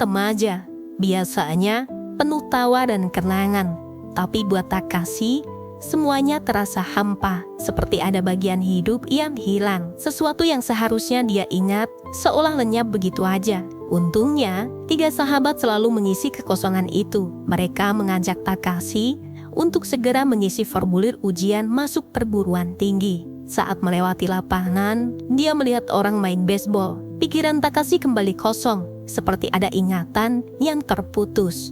remaja, biasanya penuh tawa dan kenangan. Tapi buat Takashi, semuanya terasa hampa, seperti ada bagian hidup yang hilang. Sesuatu yang seharusnya dia ingat, seolah lenyap begitu aja. Untungnya, 3 sahabat selalu mengisi kekosongan itu. Mereka mengajak Takashi untuk segera mengisi formulir ujian masuk perguruan tinggi. Saat melewati lapangan, dia melihat orang main baseball. Pikiran Takashi kembali kosong, seperti ada ingatan yang terputus.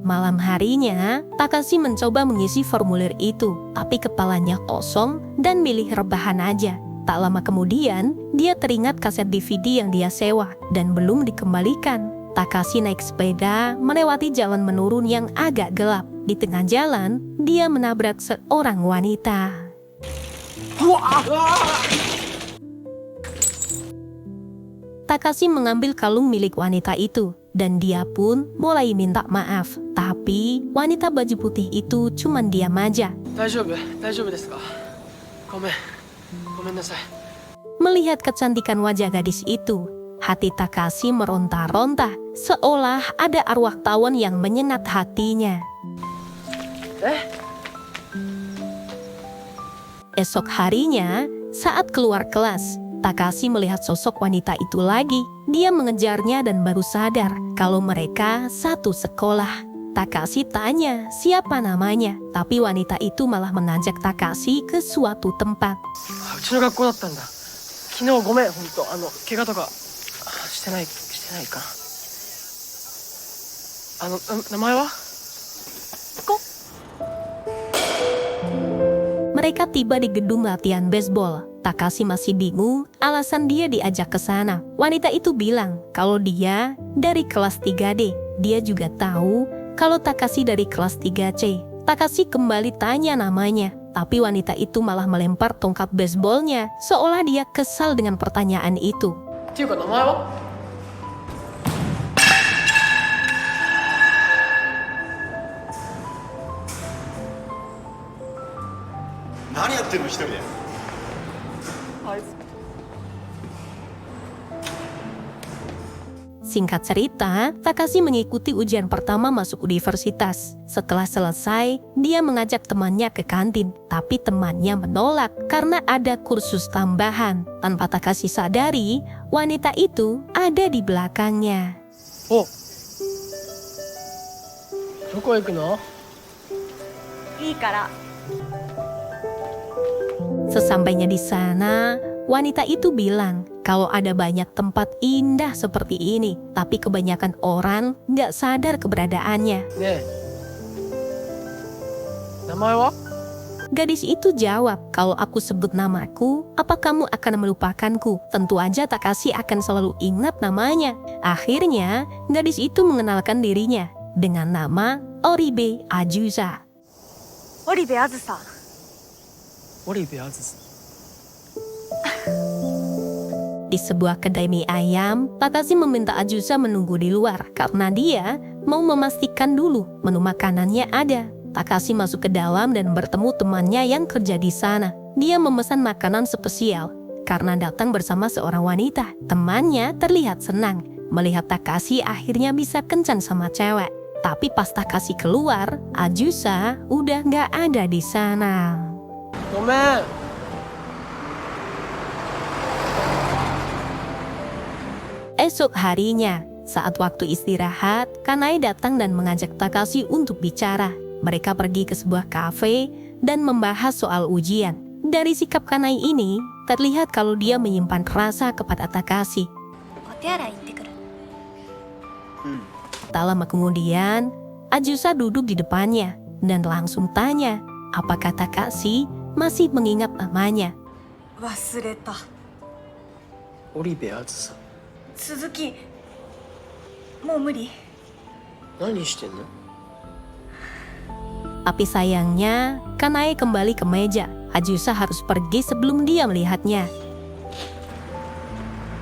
Malam harinya, Takashi mencoba mengisi formulir itu, tapi kepalanya kosong dan milih rebahan aja. Tak lama kemudian, dia teringat kaset DVD yang dia sewa dan belum dikembalikan. Takashi naik sepeda melewati jalan menurun yang agak gelap. Di tengah jalan, dia menabrak seorang wanita. Takashi mengambil kalung milik wanita itu, dan dia pun mulai minta maaf. Tapi wanita baju putih itu cuma diam aja. Melihat kecantikan wajah gadis itu, hati Takashi meronta-ronta, seolah ada arwah tawon yang menyengat hatinya. Esok harinya, saat keluar kelas, Takashi melihat sosok wanita itu lagi. Dia mengejarnya dan baru sadar kalau mereka satu sekolah. Takashi tanya siapa namanya, tapi wanita itu malah mengajak Takashi ke suatu tempat. Mereka tiba di gedung latihan baseball. Takashi masih bingung alasan dia diajak ke sana. Wanita itu bilang kalau dia dari kelas 3D. Dia juga tahu kalau Takashi dari kelas 3C. Takashi kembali tanya namanya, tapi wanita itu malah melempar tongkat baseballnya, seolah dia kesal dengan pertanyaan itu. Singkat cerita, Takashi mengikuti ujian pertama masuk universitas. Setelah selesai, dia mengajak temannya ke kantin, tapi temannya menolak karena ada kursus tambahan. Tanpa Takashi sadari, wanita itu ada di belakangnya. Sesampainya di sana, wanita itu bilang kalau ada banyak tempat indah seperti ini, tapi kebanyakan orang nggak sadar keberadaannya. Gadis itu jawab, kalau aku sebut namaku, apa kamu akan melupakanku? Tentu aja Takashi akan selalu ingat namanya. Akhirnya, gadis itu mengenalkan dirinya dengan nama Oribe Azusa. Oribe Azusa. Di sebuah kedai mie ayam, Takashi meminta Azusa menunggu di luar karena dia mau memastikan dulu menu makanannya ada. Takashi masuk ke dalam dan bertemu temannya yang kerja di sana. Dia memesan makanan spesial karena datang bersama seorang wanita. Temannya terlihat senang melihat Takashi akhirnya bisa kencan sama cewek. Tapi pas Takashi keluar, Azusa udah nggak ada di sana. Esok harinya, saat waktu istirahat, Kanae datang dan mengajak Takashi untuk bicara. Mereka pergi ke sebuah kafe dan membahas soal ujian. Dari sikap Kanae ini, terlihat kalau dia menyimpan rasa kepada Takashi. Tak lama kemudian, Azusa duduk di depannya dan langsung tanya apakah Takashi masih mengingat namanya. Oribe Azusa. Suzuki, mau muri? Tapi sayangnya, Kanae kembali ke meja. Azusa harus pergi sebelum dia melihatnya.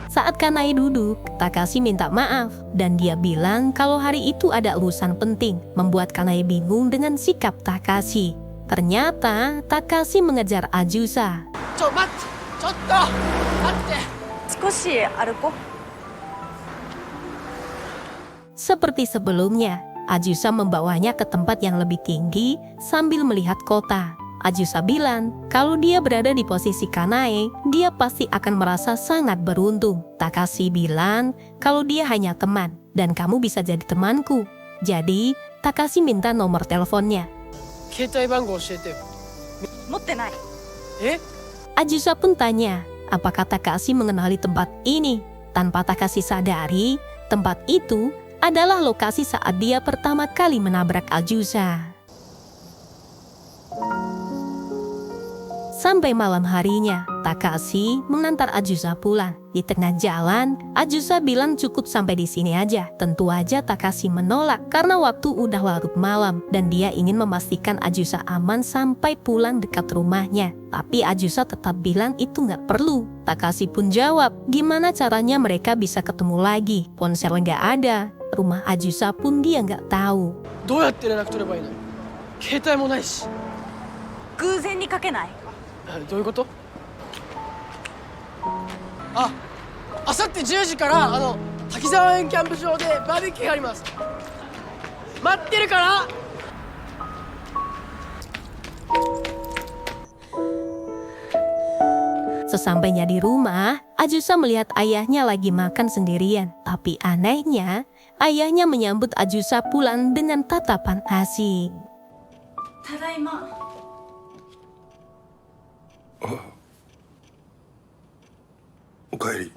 Saat Kanae duduk, Takashi minta maaf dan dia bilang kalau hari itu ada urusan penting, membuat Kanae bingung dengan sikap Takashi. Ternyata Takashi mengejar Azusa. 少し歩こう。 Seperti sebelumnya, Ajusa membawanya ke tempat yang lebih tinggi sambil melihat kota. Ajusa bilang kalau dia berada di posisi Kanae, dia pasti akan merasa sangat beruntung. Takashi bilang kalau dia hanya teman dan kamu bisa jadi temanku. Jadi, Takashi minta nomor teleponnya. 携帯番号教えてよ。持ってない。え？ Ajusa pun tanya, apakah Takashi mengenali tempat ini? Tanpa Takashi sadari, tempat itu adalah lokasi saat dia pertama kali menabrak Ajusa. Sampai malam harinya, Takashi mengantar Ajusa pulang. Di tengah jalan, Ajusa bilang cukup sampai di sini aja. Tentu aja Takashi menolak karena waktu udah larut malam dan dia ingin memastikan Ajusa aman sampai pulang dekat rumahnya. Tapi Ajusa tetap bilang itu nggak perlu. Takashi pun jawab, gimana caranya mereka bisa ketemu lagi? Ponsel nggak ada, rumah Ajusa pun dia nggak tahu. どうやって連絡取ればいいの？携帯もないし。偶然にかけない。どういうこと？あ、あさって10時から滝沢園キャンプ場でバーベキューがあります。待ってるから。 Sesampainya di rumah, Ajusa melihat ayahnya lagi makan sendirian. Tapi anehnya, ayahnya menyambut Ajusa pulang dengan tatapan asing. ただいま。おかえり。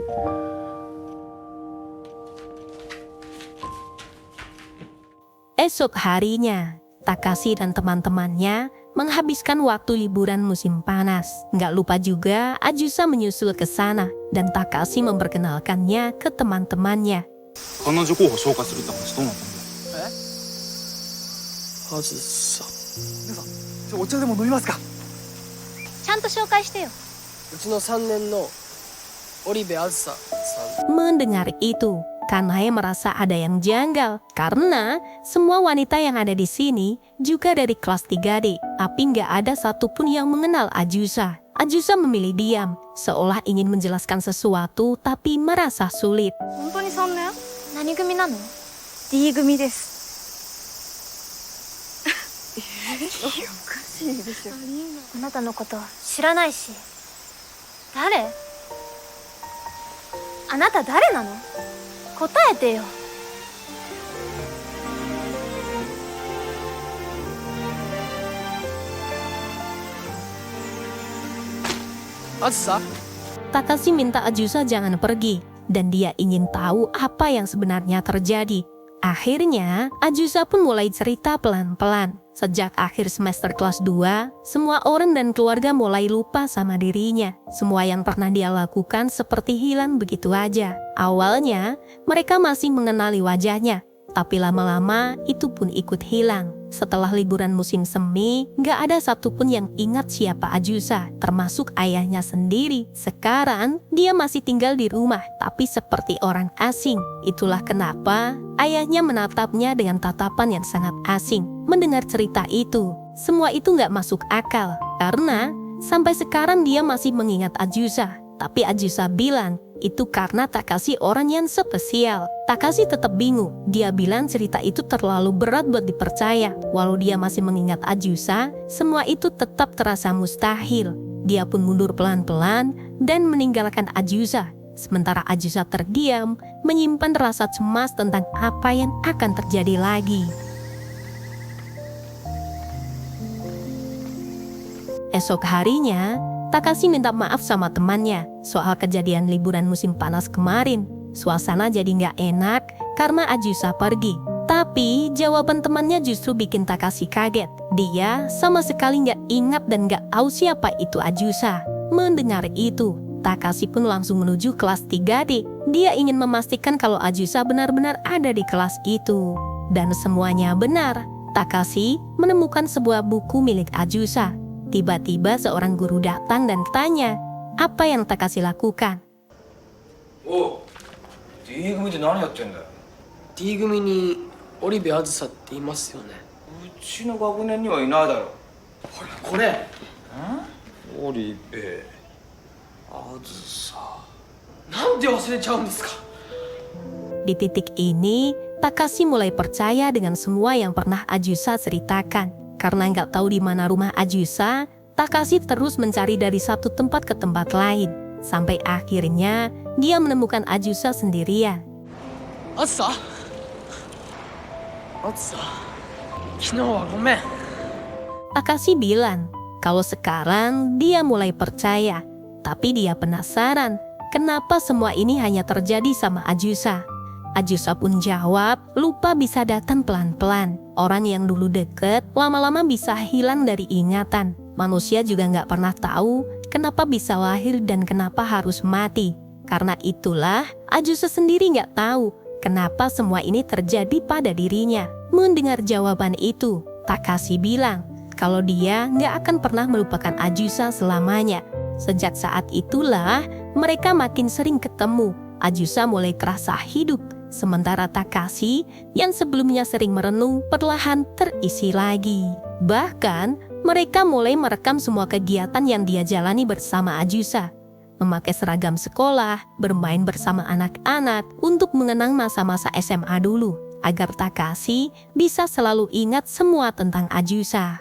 Esok harinya, Takashi dan teman-temannya menghabiskan waktu liburan musim panas. Nggak lupa juga Ajusa menyusul ke sana dan Takashi memperkenalkannya ke teman-temannya. 彼女候補紹介するって話どうなったんだよ。あずさ。お茶でも飲みますか。ちゃんと紹介してよ。うちの3年の織部あずささん。 Mendengar itu, Kanae merasa ada yang janggal karena semua wanita yang ada di sini juga dari kelas 3D, tapi nggak ada satupun yang mengenal Ajusa. Ajusa memilih diam, seolah ingin menjelaskan sesuatu tapi merasa sulit. 本当に3年？何組なの？ D 組です。おかしいでしょ。あなたのこと知らないし。誰？あなた誰なの？答えてよ。あずさ。 Takashi minta Ajusa jangan pergi dan dia ingin tahu apa yang sebenarnya terjadi. Akhirnya, Ajusa pun mulai cerita pelan-pelan. Sejak akhir semester kelas 2, semua orang dan keluarga mulai lupa sama dirinya. Semua yang pernah dia lakukan seperti hilang begitu aja. Awalnya, mereka masih mengenali wajahnya, tapi lama-lama itu pun ikut hilang. Setelah liburan musim semi, gak ada satupun yang ingat siapa Ajusa, termasuk ayahnya sendiri. Sekarang, dia masih tinggal di rumah, tapi seperti orang asing. Itulah kenapa ayahnya menatapnya dengan tatapan yang sangat asing. Mendengar cerita itu, semua itu gak masuk akal, karena sampai sekarang dia masih mengingat Ajusa. Tapi Ajusa bilang, itu karena Takashi orang yang spesial. Takashi tetap bingung. Dia bilang cerita itu terlalu berat buat dipercaya. Walau dia masih mengingat Ajusa, semua itu tetap terasa mustahil. Dia pun mundur pelan-pelan dan meninggalkan Ajusa. Sementara Ajusa terdiam, menyimpan rasa cemas tentang apa yang akan terjadi lagi. Esok harinya, Takashi minta maaf sama temannya soal kejadian liburan musim panas kemarin. Suasana jadi nggak enak karena Ajusa pergi. Tapi jawaban temannya justru bikin Takashi kaget. Dia sama sekali nggak ingat dan nggak tahu siapa itu Ajusa. Mendengar itu, Takashi pun langsung menuju kelas 3D. Dia ingin memastikan kalau Ajusa benar-benar ada di kelas itu. Dan semuanya benar. Takashi menemukan sebuah buku milik Ajusa. Tiba-tiba seorang guru datang dan tanya, apa yang Takashi lakukan?おう D 組で何やってんだよ。 D 組に織部あずさっていますよね。うちの学年にはいないだろ。これ。織部あずさ、なんで忘れちゃうんですか。 Di titik ini, Takashi mulai percaya dengan semua yang pernah Ajusa ceritakan. Karena nggak tahu di mana rumah Ajusa, Takashi terus mencari dari satu tempat ke tempat lain. Sampai akhirnya, dia menemukan Ajusa sendirian. あずさ、あずさ、昨日はごめん。 Takashi bilang kalau sekarang dia mulai percaya. Tapi dia penasaran kenapa semua ini hanya terjadi sama Ajusa. Ajusa pun jawab, lupa bisa datang pelan-pelan. Orang yang dulu deket, lama-lama bisa hilang dari ingatan. Manusia juga nggak pernah tahu kenapa bisa lahir dan kenapa harus mati. Karena itulah, Ajusa sendiri nggak tahu kenapa semua ini terjadi pada dirinya. Mendengar jawaban itu, Takashi bilang kalau dia nggak akan pernah melupakan Ajusa selamanya. Sejak saat itulah, mereka makin sering ketemu. Ajusa mulai terasa hidup. Sementara Takashi yang sebelumnya sering merenung perlahan terisi lagi. Bahkan mereka mulai merekam semua kegiatan yang dia jalani bersama Ajusa. Memakai seragam sekolah, bermain bersama anak-anak untuk mengenang masa-masa SMA dulu. Agar Takashi bisa selalu ingat semua tentang Ajusa.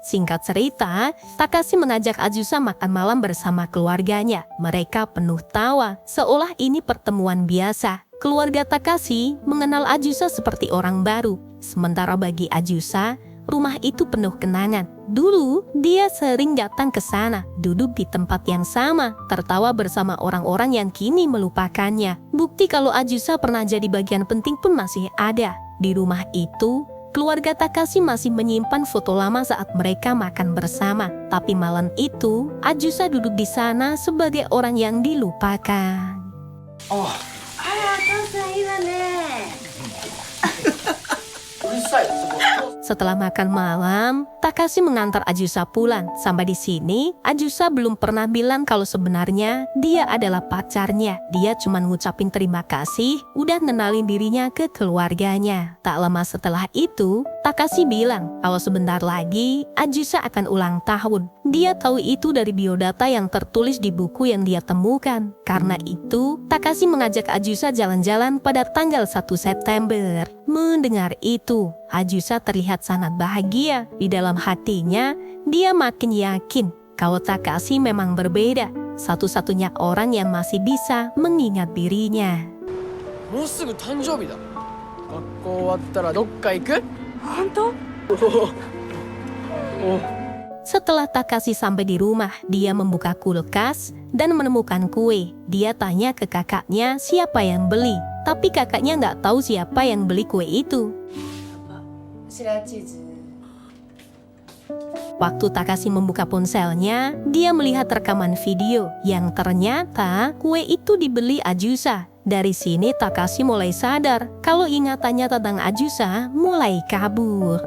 Singkat cerita, Takashi mengajak Ajusa makan malam bersama keluarganya. Mereka penuh tawa, seolah ini pertemuan biasa. Keluarga Takashi mengenal Ajusa seperti orang baru. Sementara bagi Ajusa, rumah itu penuh kenangan. Dulu, dia sering datang ke sana, duduk di tempat yang sama, tertawa bersama orang-orang yang kini melupakannya. Bukti kalau Ajusa pernah jadi bagian penting pun masih ada. Di rumah itu, keluarga Takashi masih menyimpan foto lama saat mereka makan bersama. Tapi malam itu, Ajusa duduk di sana sebagai orang yang dilupakan. Oh. うるさい、そこ。 Setelah makan malam, Takashi mengantar Ajusa pulang. Sampai di sini, Ajusa belum pernah bilang kalau sebenarnya dia adalah pacarnya. Dia cuma ngucapin terima kasih, udah ngenalin dirinya ke keluarganya. Tak lama setelah itu, Takashi bilang kalau sebentar lagi Ajusa akan ulang tahun. Dia tahu itu dari biodata yang tertulis di buku yang dia temukan. Karena itu, Takashi mengajak Ajusa jalan-jalan pada tanggal 1 September. Mendengar itu, Ajusa terlihat sangat bahagia. Di dalam hatinya, dia makin yakin kalau Takashi memang berbeda. Satu-satunya orang yang masih bisa mengingat dirinya. もうすぐ誕生日だ。学校終わったらどっか行く？本当？ Setelah Takashi sampai di rumah, dia membuka kulkas dan menemukan kue. Dia tanya ke kakaknya siapa yang beli. Tapi kakaknya nggak tahu siapa yang beli kue itu. Waktu Takashi membuka ponselnya, dia melihat rekaman video yang ternyata kue itu dibeli Ajusa. Dari sini Takashi mulai sadar kalau ingatannya tentang Ajusa mulai kabur.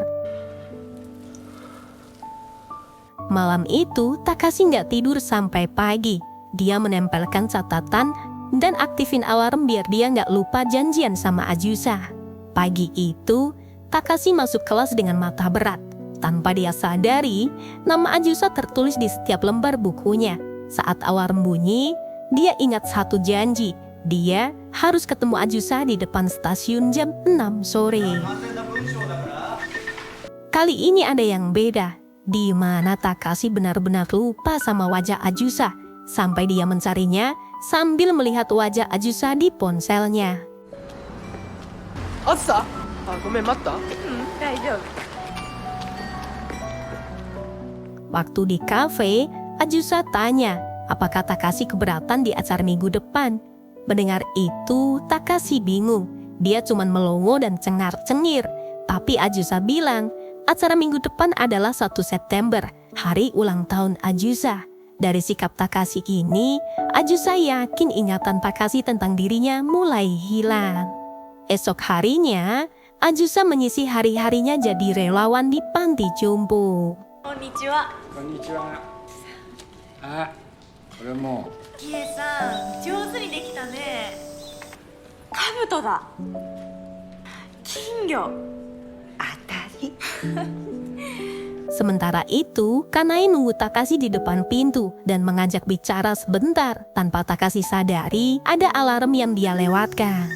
Malam itu, Takashi nggak tidur sampai pagi. Dia menempelkan catatan dan aktifin alarm biar dia nggak lupa janjian sama Ajusa. Pagi itu, Takashi masuk kelas dengan mata berat. Tanpa dia sadari, nama Ajusa tertulis di setiap lembar bukunya. Saat alarm bunyi, dia ingat satu janji. Dia harus ketemu Ajusa di depan stasiun jam 6 sore. Kali ini ada yang beda. Di mana Takashi benar-benar lupa sama wajah Ajusa. Sampai dia mencarinya sambil melihat wajah Ajusa di ponselnya. あずさ、ごめん、待った？ 大丈夫。 Waktu di kafe, Ajusa tanya apakah Takashi keberatan di acara minggu depan. Mendengar itu, Takashi bingung. Dia cuma melongo dan cengar-cengir. Tapi Ajusa bilang, acara minggu depan adalah 1 September, hari ulang tahun Ajusa. Dari sikap Takashi ini, Ajusa yakin ingatan Takashi tentang dirinya mulai hilang. Esok harinya, Ajusa mengisi hari-harinya jadi relawan di panti jompo. こんにちは。こんにちは。あ、これもキエさん、上手にできたね。兜だ。金魚。当たり。Sementara itu, Kanae nunggu Takashi di depan pintu dan mengajak bicara sebentar. Tanpa Takashi sadari, ada alarm yang dia lewatkan.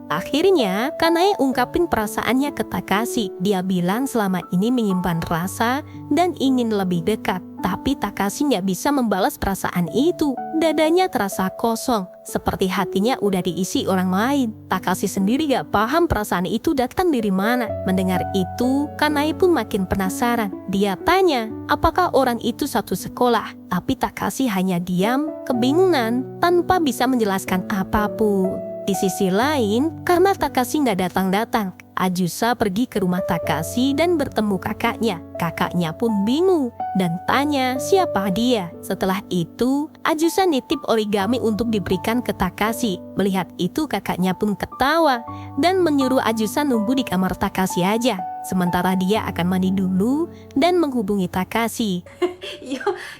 Akhirnya, Kanae ungkapin perasaannya ke Takashi. Dia bilang selama ini menyimpan rasa dan ingin lebih dekat. Tapi Takashi nggak bisa membalas perasaan itu. Dadanya terasa kosong, seperti hatinya udah diisi orang lain. Takashi sendiri gak paham perasaan itu datang dari mana. Mendengar itu, Kanae pun makin penasaran. Dia tanya, apakah orang itu satu sekolah? Tapi Takashi hanya diam, kebingungan, tanpa bisa menjelaskan apapun. Di sisi lain, karena Takashi nggak datang-datang, Ajusa pergi ke rumah Takashi dan bertemu kakaknya. Kakaknya pun bingung dan tanya siapa dia. Setelah itu, Ajusa nitip origami untuk diberikan ke Takashi. Melihat itu, kakaknya pun ketawa dan menyuruh Ajusa nunggu di kamar Takashi aja. Sementara dia akan mandi dulu dan menghubungi Takashi.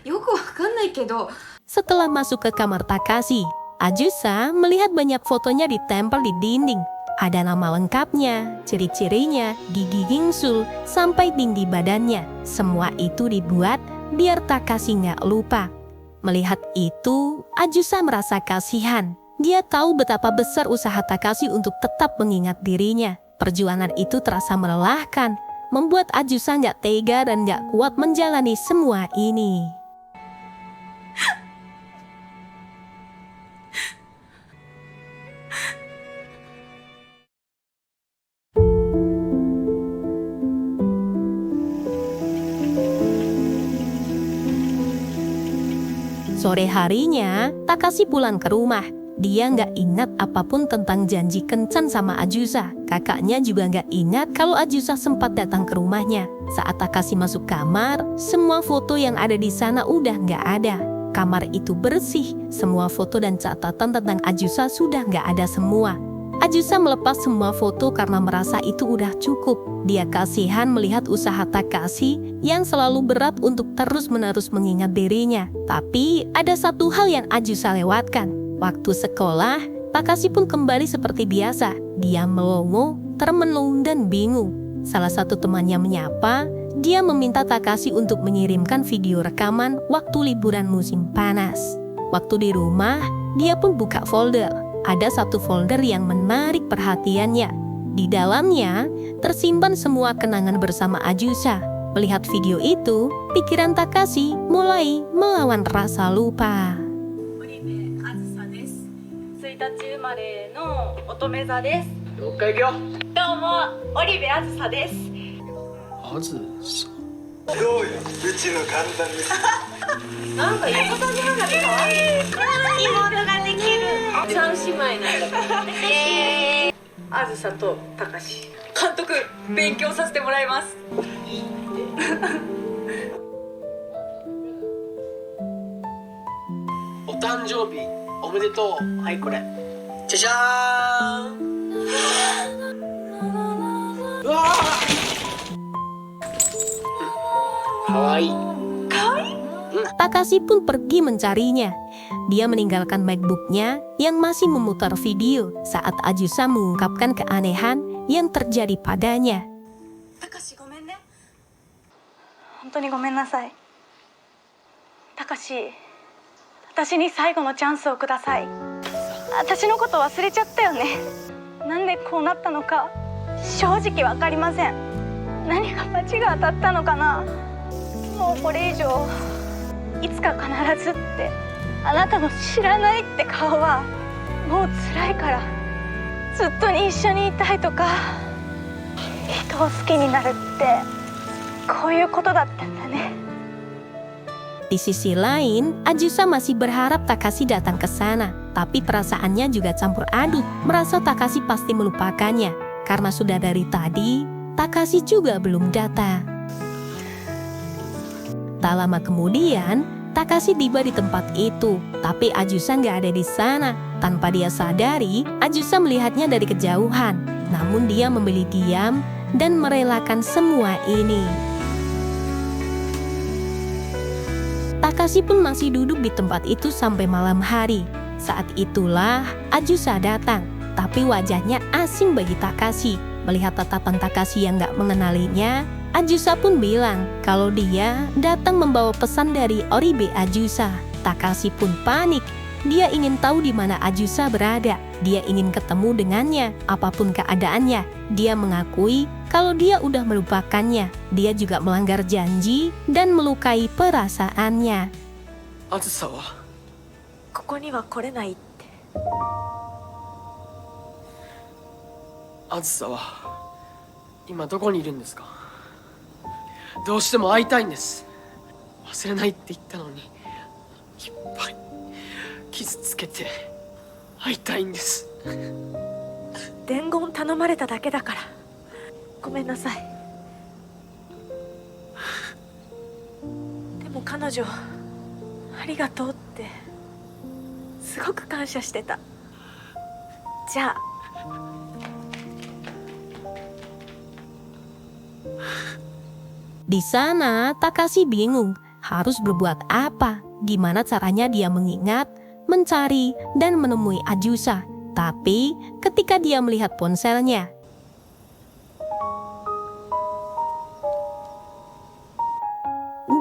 よくわかんないけど Setelah masuk ke kamar Takashi, Ajusa melihat banyak fotonya ditempel di dinding. Ada nama lengkapnya, ciri-cirinya, gigi gingsul, sampai tinggi badannya. Semua itu dibuat biar Takashi nggak lupa. Melihat itu, Ajusa merasa kasihan. Dia tahu betapa besar usaha Takashi untuk tetap mengingat dirinya. Perjuangan itu terasa melelahkan, membuat Ajusa nggak tega dan nggak kuat menjalani semua ini. Sore harinya, Takashi pulang ke rumah. Dia nggak ingat apapun tentang janji kencan sama Ajusa. Kakaknya juga nggak ingat kalau Ajusa sempat datang ke rumahnya. Saat Takashi masuk kamar, semua foto yang ada di sana udah nggak ada. Kamar itu bersih, semua foto dan catatan tentang Ajusa sudah nggak ada semua. Ajusa melepas semua foto karena merasa itu udah cukup. Dia kasihan melihat usaha Takashi yang selalu berat untuk terus-menerus mengingat dirinya. Tapi ada satu hal yang Ajusa lewatkan. Waktu sekolah, Takashi pun kembali seperti biasa. Dia melongo, termenung, dan bingung. Salah satu temannya menyapa. Dia meminta Takashi untuk mengirimkan video rekaman waktu liburan musim panas. Waktu di rumah, dia pun buka folder. Ada satu folder yang menarik perhatiannya. Di dalamnya tersimpan semua kenangan bersama Ajusa. Melihat video itu, pikiran Takashi mulai melawan rasa lupa. 織部あずさです。1日生まれの乙女座です。どっか行くよ。どうも織部あずさです。あずさ。どうよ、うちの簡単です。なんか横田さんが可愛い。妹ができる。三姉妹なんだから。あずさとたかし。監督勉強させてもらいます。お誕生日おめでとう。はいこれ。じゃじゃーん。うわー。かわいい。 Takashi pun pergi mencarinya. Dia meninggalkan MacBook-nya yang masih memutar video saat Ajusa mengungkapkan keanehan yang terjadi padanya. たかしごめんね。本当にごめんなさい。たかし、私に最後のチャンスをください。私のこと忘れちゃったよね。なんでこうなったのか正直わかりません。何か罰が当たったのかな。もうこれ以上いつか必ずって。あなたの知らないって顔はもう辛いから、ずっと一緒にいたいとか、人を好きになるってこういうことだったんだね。 Di sisi lain, Ajusa masih berharap Takashi datang ke sana. Tapi perasaannya juga campur aduk, merasa Takashi pasti melupakannya. Karena sudah dari tadi, Takashi juga belum datang. Tak lama kemudian, Takashi tiba di tempat itu, tapi Ajusa nggak ada di sana. Tanpa dia sadari, Ajusa melihatnya dari kejauhan. Namun dia memilih diam dan merelakan semua ini. Takashi pun masih duduk di tempat itu sampai malam hari. Saat itulah Ajusa datang, tapi wajahnya asing bagi Takashi. Melihat tatapan Takashi yang gak mengenalinya, Ajusa pun bilang kalau dia datang membawa pesan dari Oribe Ajusa. Takashi pun panik. Dia ingin tahu di mana Ajusa berada. Dia ingin ketemu dengannya, apapun keadaannya. Dia mengakui kalau dia udah melupakannya. Dia juga melanggar janji dan melukai perasaannya. あずさはここには来れないって。あずさは今どこにいるんですか？どうしても会いたいんです。忘れないって言ったのにいっぱい傷つけて会いたいんです。伝言頼まれただけだからごめんなさい。でも彼女ありがとうってすごく感謝してた。じゃあDi sana, Takashi bingung harus berbuat apa. Gimana caranya dia mengingat, mencari, dan menemui Ajusa. Tapi ketika dia melihat ponselnya,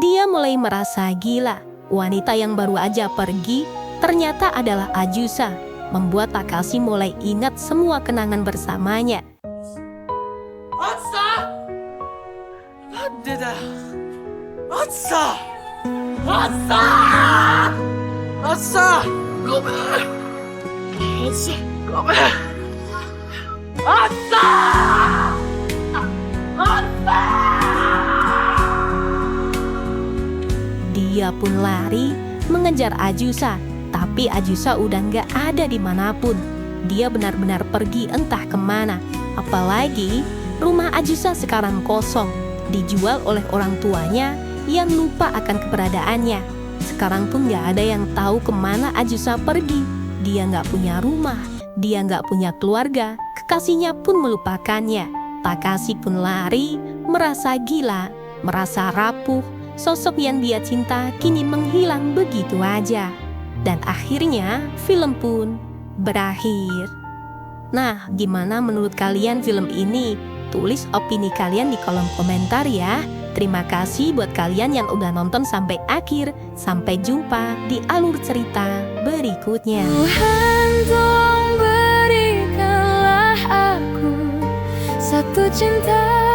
dia mulai merasa gila. Wanita yang baru aja pergi ternyata adalah Ajusa, membuat Takashi mulai ingat semua kenangan bersamanya. あずさなんでだよあずさあずさあずさごめんあずさごめんあずさあずさ Dia pun lari mengejar Ajusa, tapi Ajusa udah nggak ada dimanapun. Dia benar-benar pergi entah kemana. Apalagi rumah Ajusa sekarang kosong, dijual oleh orang tuanya yang lupa akan keberadaannya. Sekarang pun nggak ada yang tahu kemana Ajusa pergi. Dia nggak punya rumah, dia nggak punya keluarga, kekasihnya pun melupakannya. Takashi pun lari, merasa gila, merasa rapuh. Sosok yang dia cinta kini menghilang begitu aja. Dan akhirnya film pun berakhir. Nah, gimana menurut kalian film ini? Tulis opini kalian di kolom komentar ya. Terima kasih buat kalian yang udah nonton sampai akhir. Sampai jumpa di alur cerita berikutnya. Tuhan tolong berikanlah aku satu cinta